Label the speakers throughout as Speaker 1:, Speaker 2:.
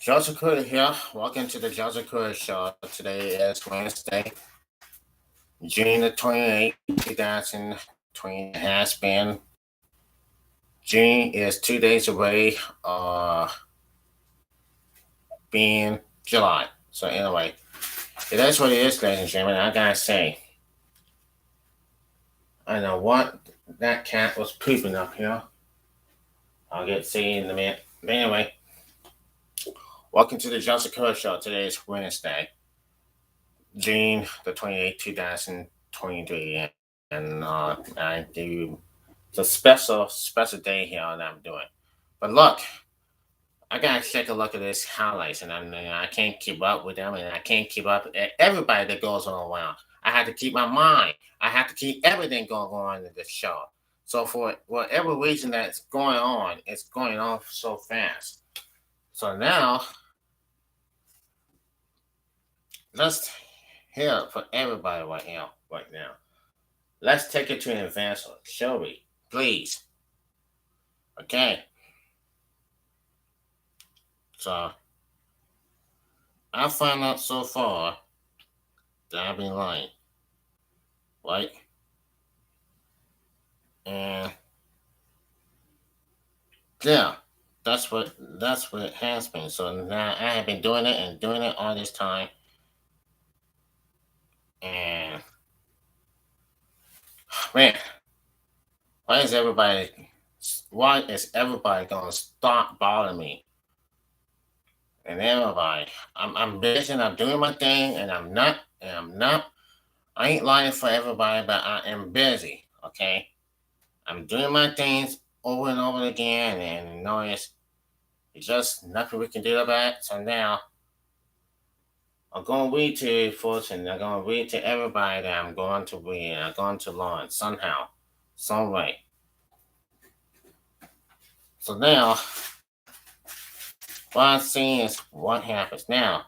Speaker 1: Joseph Crudup here. Welcome to the Joseph Crudup Show. Today is Wednesday, June the 28th, 2020. Has been. June is 2 days away, being July. So, anyway, it is what it is, ladies and gentlemen. I gotta say, I know what that cat was pooping up here. I'll get to see in a minute. But anyway, welcome to the Joseph Crudup Show. Today is Wednesday, June the 28th, 2023. And I do it's a special day here that I'm doing. But look, I gotta take a look at this highlights, and I can't keep up with them, and I can't keep up with everybody that goes on around. I have to keep my mind. I have to keep everything going on in this show. So for whatever reason that's going on, it's going on so fast. So now let's hear for everybody right now. Let's take it to an advance, shall we? Please. Okay. So I found out so far that I've been lying, right? And yeah, that's what it has been. So now I have been doing it and doing it all this time, and man, why is everybody? Why is everybody gonna stop bothering me? And everybody, I'm busy. And I'm doing my thing, and I'm not. And I'm not. I ain't lying for everybody, but I am busy. Okay, I'm doing my things over and over again, and it's just nothing we can do about it. So now I'm going to read to you folks, and I'm going to read to everybody that I'm going to read, and I'm going to learn somehow, some way. So now, what I'm seeing is what happens. Now,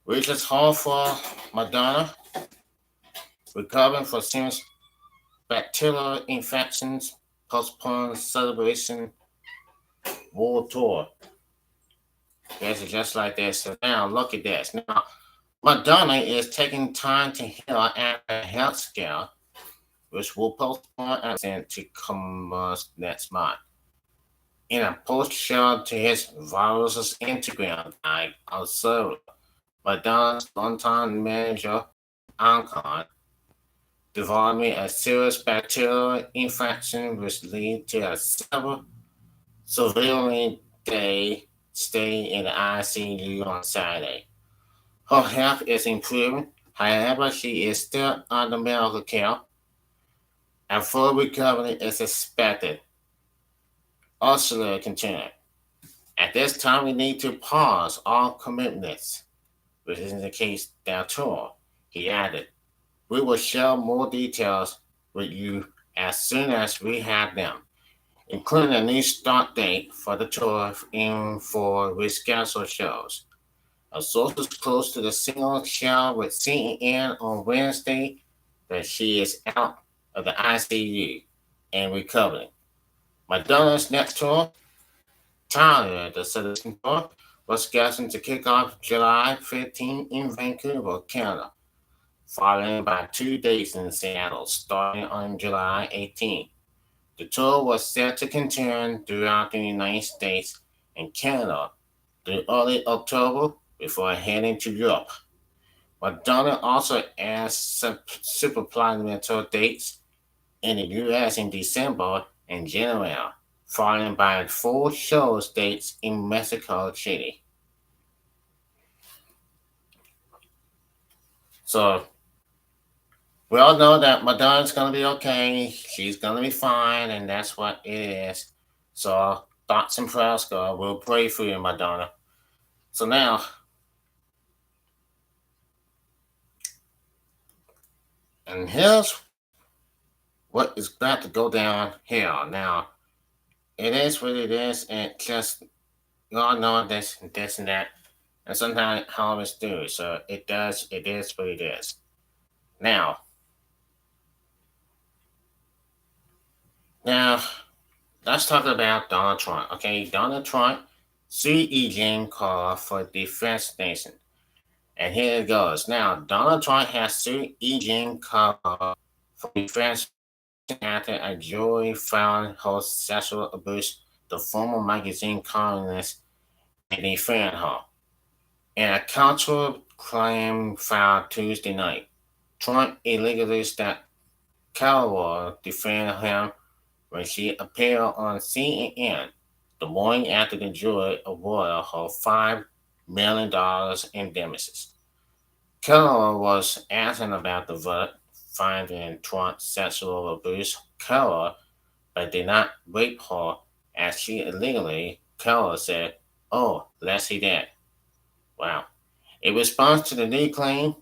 Speaker 1: we just hold for Madonna, recovering for serious bacterial infections, postponed celebration world tour. This is just like this. So now, look at this. Now, Madonna is taking time to heal after a health scare, which will postpone an event to come next month. In a post shared to his virus's Instagram guide observer, Madonna's longtime manager, Ancon, developed a serious bacterial infection which led to a severely day stay in the ICU on Saturday. Her health is improving, however, she is still under medical care, and full recovery is expected. Ursula continued. At this time, we need to pause all commitments, which is the case their tour. He added, we will share more details with you as soon as we have them, including a new start date for the tour and for rescheduled shows. A source close to the singer shared with CNN on Wednesday that she is out of the ICU and recovering. Madonna's next tour, Tyler, the Citizen Tour, was scheduled to kick off July 15 in Vancouver, Canada, followed by 2 days in Seattle starting on July 18. The tour was set to continue throughout the United States and Canada through early October before heading to Europe. Madonna also adds supplemental dates in the US in December and January, followed by four show dates in Mexico City. So we all know that Madonna's gonna be okay. She's gonna be fine, and that's what it is. So thoughts and prayers, God. We'll pray for you, Madonna. So now, and here's what is about to go down here. Now, it is what it is, and just God knows this, and that, and sometimes how it's do. So it does. It is what it is. Now, now, let's talk about Donald Trump. Okay, Donald Trump sue E. Jean Carr for defense nation. And here it goes. Now, Donald Trump has sued E. Jean Carr for defamation after a jury found her sexual abuse the former magazine columnist and defend her. In a counter claim filed Tuesday night, Trump illegally stopped Carroll defended him when she appeared on CNN the morning after the jury awarded her $5 million in damages. Keller was asking about the verdict, finding Trump sexual abuse Keller, but did not rape her as she illegally. Keller said, "Oh, let's see that." Wow. In response to the new claim,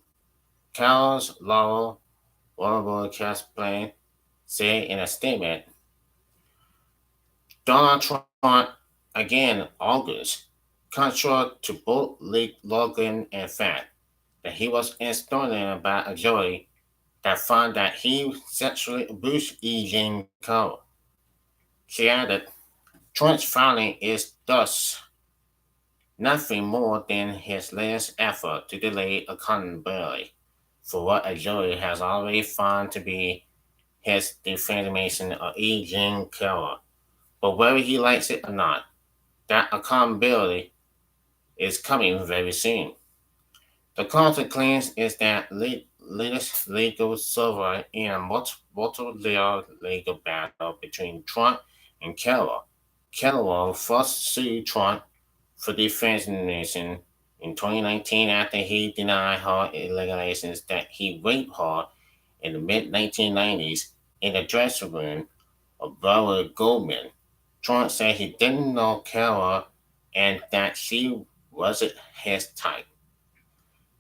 Speaker 1: Keller's lawyer, Honorable Casplain, said in a statement, Donald Trump, again August, contrary to both Logan and fact, that he was instructed by a jury that found that he sexually abused E. Jean Carroll. She added, Trump's filing is thus nothing more than his latest effort to delay accountability for what a jury has already found to be his defamation of E. Jean Carroll. But whether he likes it or not, that accountability is coming very soon. The consequence is that latest legal server in a multi-layered legal battle between Trump and Keller. Keller first sued Trump for defamation in 2019 after he denied her allegations that he raped her in the mid 1990s in the dressing room of Barbara Goldman. Trump said he didn't know Keller and that she wasn't his type.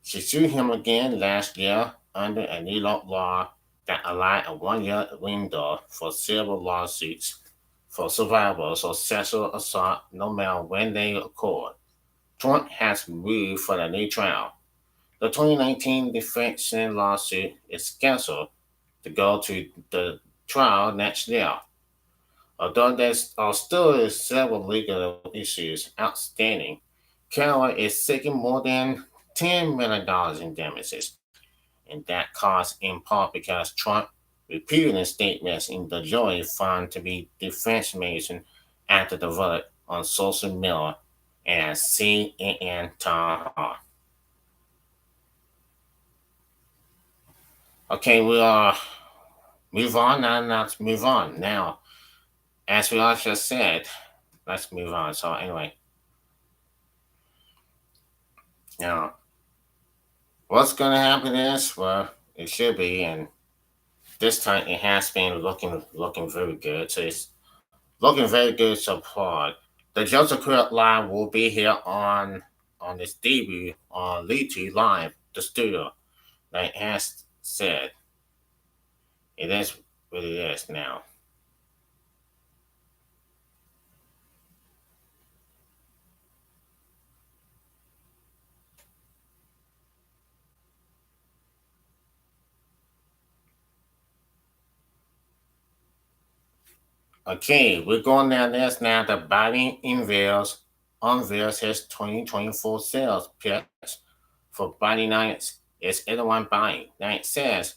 Speaker 1: She sued him again last year under a New York law that allowed a 1 year window for civil lawsuits for survivors of sexual assault no matter when they occur. Trump has moved for the new trial. The 2019 defamation lawsuit is scheduled to go to the trial next year. Although there are still several legal issues outstanding, Carroll is seeking more than $10 million in damages, and that cost in part because Trump repeated statements in the jury found to be defamation after the verdict on social media and CNN town hall. Okay, we are move on now. Let's move on now. As we all just said, let's move on. So anyway, now what's going to happen is, well, it should be, and this time it has been looking very good. So it's looking very good so far. The Joseph Crudup Live will be here on its debut on Litu Live, the studio. Like has said, it is what it is now. Okay, we're going down this now. The Biden unveils his 2024 sales pitch for Biden Nights. Is anyone buying? Now it says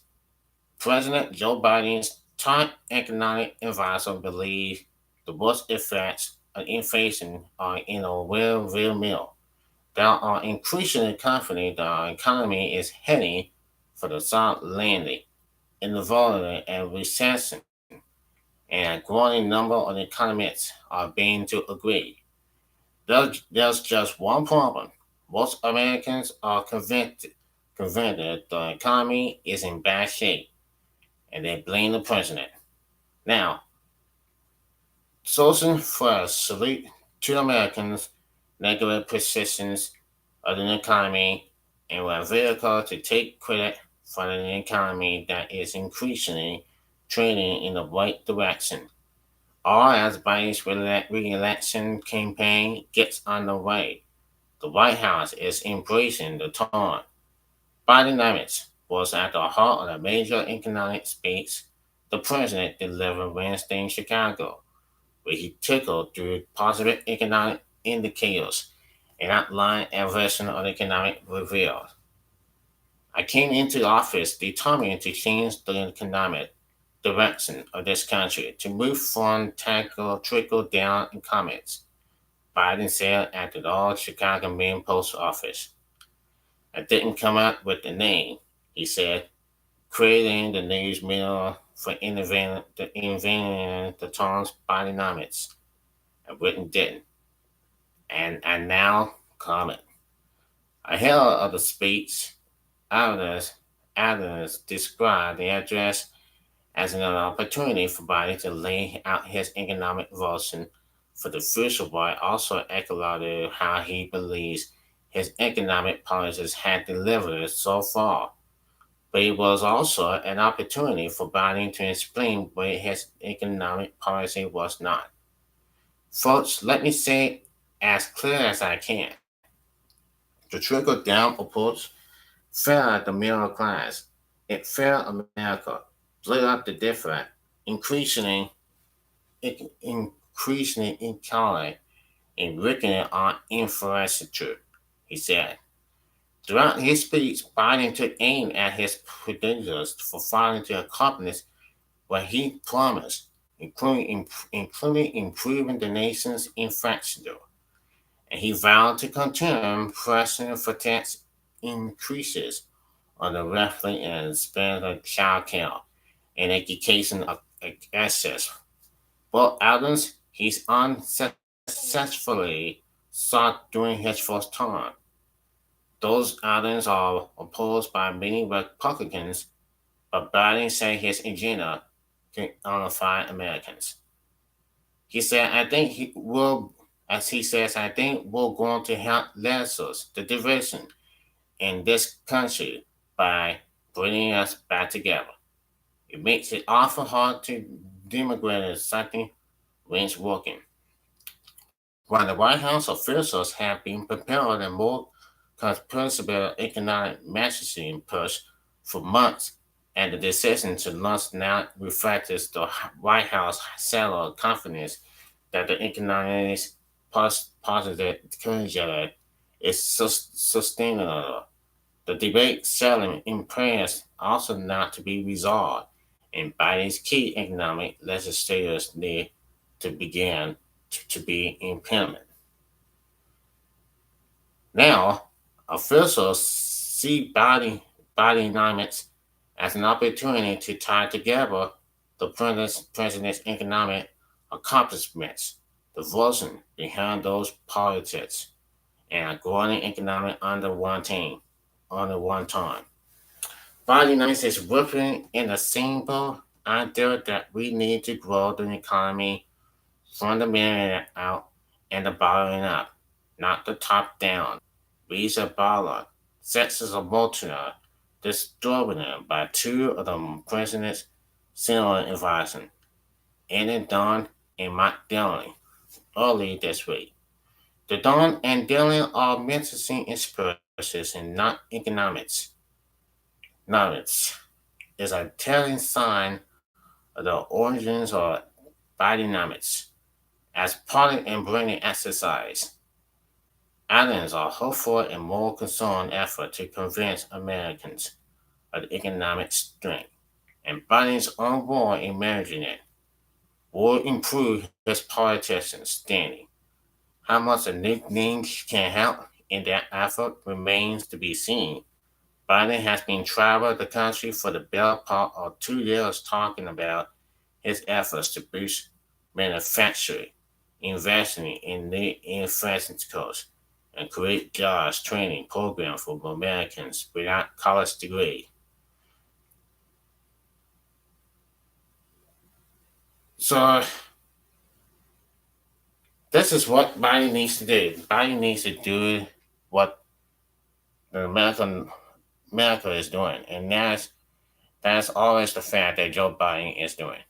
Speaker 1: President Joe Biden's top economic advisor believes the worst effects of inflation are in a real meal. They are increasingly confident that our economy is heading for the soft landing in the volatile and recession, and a growing number of economists are beginning to agree. There's just one problem. Most Americans are convinced the economy is in bad shape, and they blame the president. Now, Sourcing first salute to Americans' negative perceptions of the economy and were a vehicle to take credit for an economy that is increasingly trending in the right direction. All as Biden's re-election campaign gets underway, the White House is embracing the tone. Bidenomics was at the heart of a major economic speech the president delivered Wednesday in Chicago, where he tickled through positive economic indicators, an outline and version of economic revealed. I came into the office determined to change the economic direction of this country, to move from trickle down incomes. Biden said at the old Chicago main post office. I didn't come up with the name, he said, creating the news media for inventing the terms Bidenomics. I wouldn't didn't. And I now comment. Ahead of the speech, others, others described the address as an opportunity for Biden to lay out his economic vision for the future while also acknowledging how he believes his economic policies had delivered so far. But it was also an opportunity for Biden to explain where his economic policy was not. Folks, let me say as clear as I can. The trickle down approach failed the middle class. It failed America, blew up the different, increasingly, increasingly economy, and weakening our infrastructure, he said. Throughout his speech, Biden took aim at his credentials for failing to accomplish what he promised, including improving the nation's infrastructure. And he vowed to continue pressing for tax increases on the wealthy and expand the child care and education access. But others he's unsuccessfully sought during his first term. Those items are opposed by many Republicans, but Biden said his agenda can unify Americans. He said, I think he will, as he says, I think we're going to help lessen the division in this country by bringing us back together. It makes it awful hard to demonstrate something when it's working. While the White House officials have been preparing a more comprehensive economic messaging push for months, and the decision to launch now reflects the White House settled confidence that the economic positive trajectory is sustainable. The debate selling impressed also not to be resolved, and Biden's key economic legislators need to begin to be implemented. Now, officials see Bidenomics as an opportunity to tie together the president's economic accomplishments, the vision behind those politics, and a growing economic under one time. Bidenomics is working in the simple idea that we need to grow the economy from the middle out and the bottom up, not the top down. Visa Bala, sexes of Baltimore, distributed by two of the president's senior advisors, Andy Don and Mike Dillon, early this week. The Don and Dillon are menacing experts in not economics. Economics is a telling sign of the origins of Bidenomics. As part of embracing exercise, Islands are hopeful and more concerned effort to convince Americans of the economic strength, and Biden's own role in managing it will improve his politician standing. How much a nickname can help in that effort remains to be seen. Biden has been traveling the country for the better part of 2 years talking about his efforts to boost manufacturing, investing in new infrastructures, and create jobs training programs for Americans without college degree. So this is what Biden needs to do. Biden needs to do what the America is doing, and that's always the fact that Joe Biden is doing.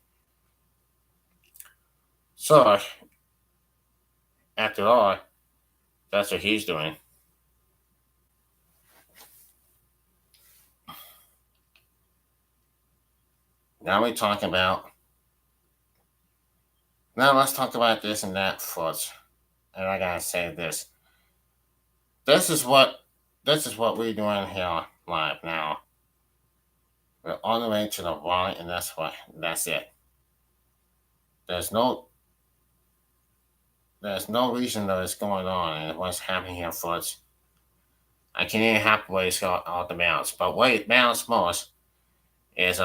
Speaker 1: So after all, that's what he's doing. Now we're talking about now let's talk about this and that first. and I gotta say this. This is what this is what we're doing here live now. We're on the way to the wallet, and that's it. There's no there's no reason that it's going on and what's happening here first. I can't even halfway sort out the balance. But what it matters most is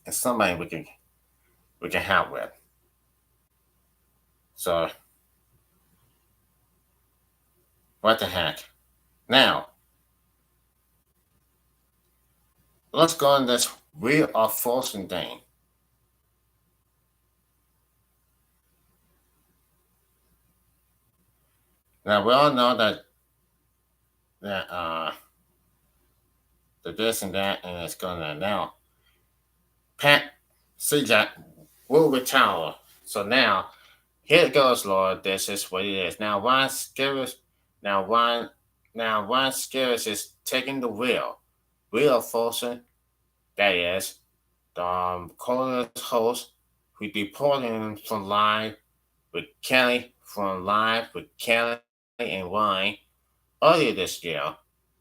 Speaker 1: is somebody we can help with. So what the heck? Now let's go on this real or false thing. Now we all know that the this and that and it's gonna now Pat Jack will retire. So now here it goes, Lord. This is what it is. Now Ryan Scaris now Ryan Scaris is taking the wheel. Will Folsom, that is, the Colonel's host, who reporting from live with Kelly and Ryan earlier this year,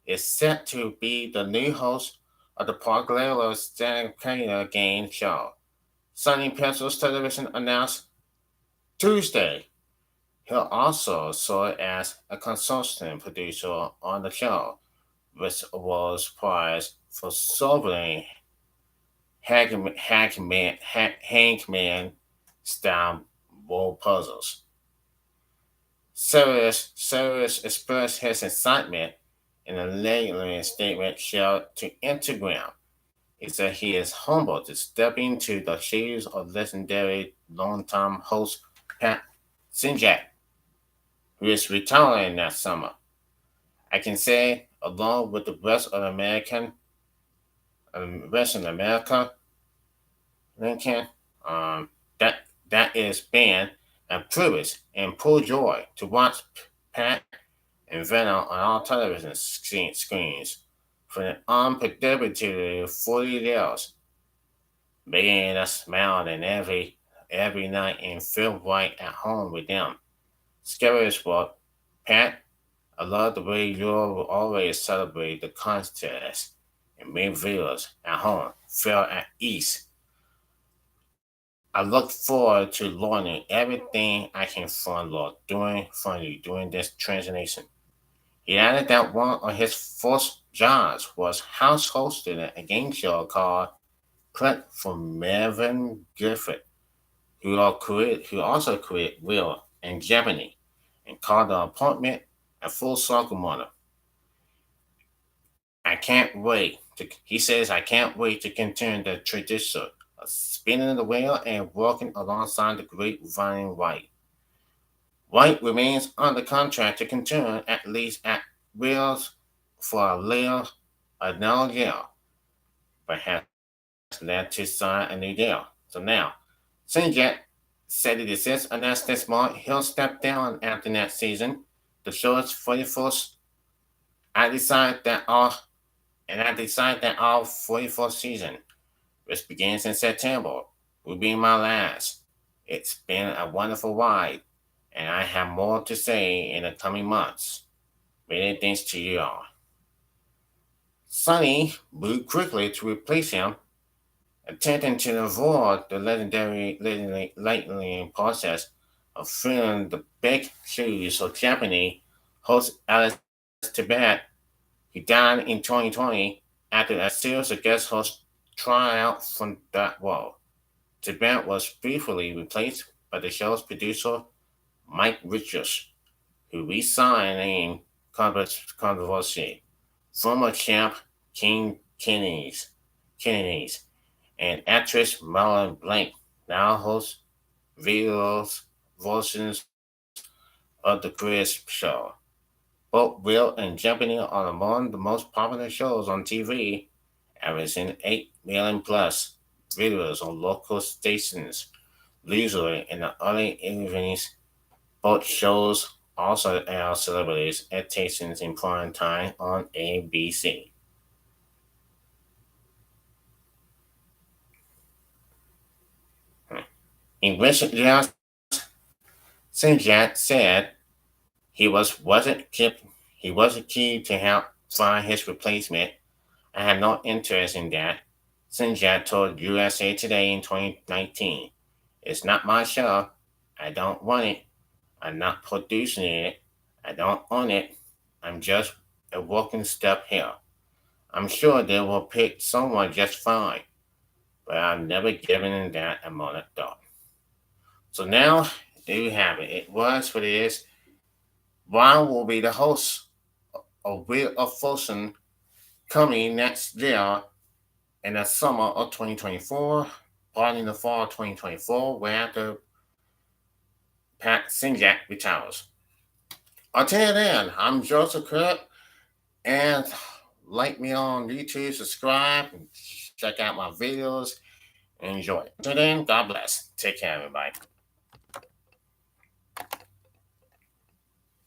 Speaker 1: is set to be the new host of the Parklero Stand Game show. Sunny Pencils Television announced Tuesday. He'll also serve as a consultant producer on the show, which was prized for solving Hangman style word puzzles. Cyrus expressed his excitement in a later statement shared to Instagram. He said he is humbled to step into the shoes of legendary longtime host Pat Sinjak, who is retiring next summer. I can say, along with the rest of America, Lincoln, um, that that is been a privilege and pure joy to watch Pat and Venom on all television screens for an unpredictable 40 years, making us smile and every night and feel right at home with them. Scary as well, Pat. I love the way you always celebrate the contest and make viewers at home feel at ease. I look forward to learning everything I can from you during this transition. He added that one of his first jobs was house hosting a game show called Click for Mervyn Gifford, who also created Will and Jeopardy, and called the appointment a full circle moment. He says, I can't wait to continue the tradition of spinning the wheel and working alongside the great Ryan White. White remains under contract to continue at least at Wheels for another year, but has led to sign a new deal. So now, Sinjet said it is just announced this month he'll step down after next season. The show's 41st. I decided that all I decided that our 44th season, which begins in September, will be my last. It's been a wonderful ride, and I have more to say in the coming months. Many thanks to you all. Sonny moved quickly to replace him, attempting to avoid the lightning process of filling the big shoes of Japanese host Alice Tibet, who died in 2020 after a series of guest hosts tried out from that role. Tibet was briefly replaced by the show's producer Mike Richards, who resigned in controversy. Former champ Kennedys and actress Marilyn Blank now hosts videos versions of the Chris show. Both Will and Jeopardy are among the most popular shows on TV, averaging 8 million plus viewers on local stations. Usually in the early evenings, both shows also air celebrities at stations in prime time on ABC. In recent years, Sinjat said he wasn't keen to help find his replacement. I have no interest in that. Sinjat told USA Today in 2019, "It's not my show. I don't want it. I'm not producing it. I don't own it. I'm just a walking step here. I'm sure they will pick someone just fine, but I've never given them that amount of thought." So now, there you have it. It was what it is. Ron will be the host of Wheel of Fortune coming next year in the summer of 2024, part in the fall of 2024, where after Pat Sinjak retires. Until then, I'm Joseph Crudup, and like me on YouTube, subscribe, and check out my videos, and enjoy. Until then, God bless. Take care, everybody.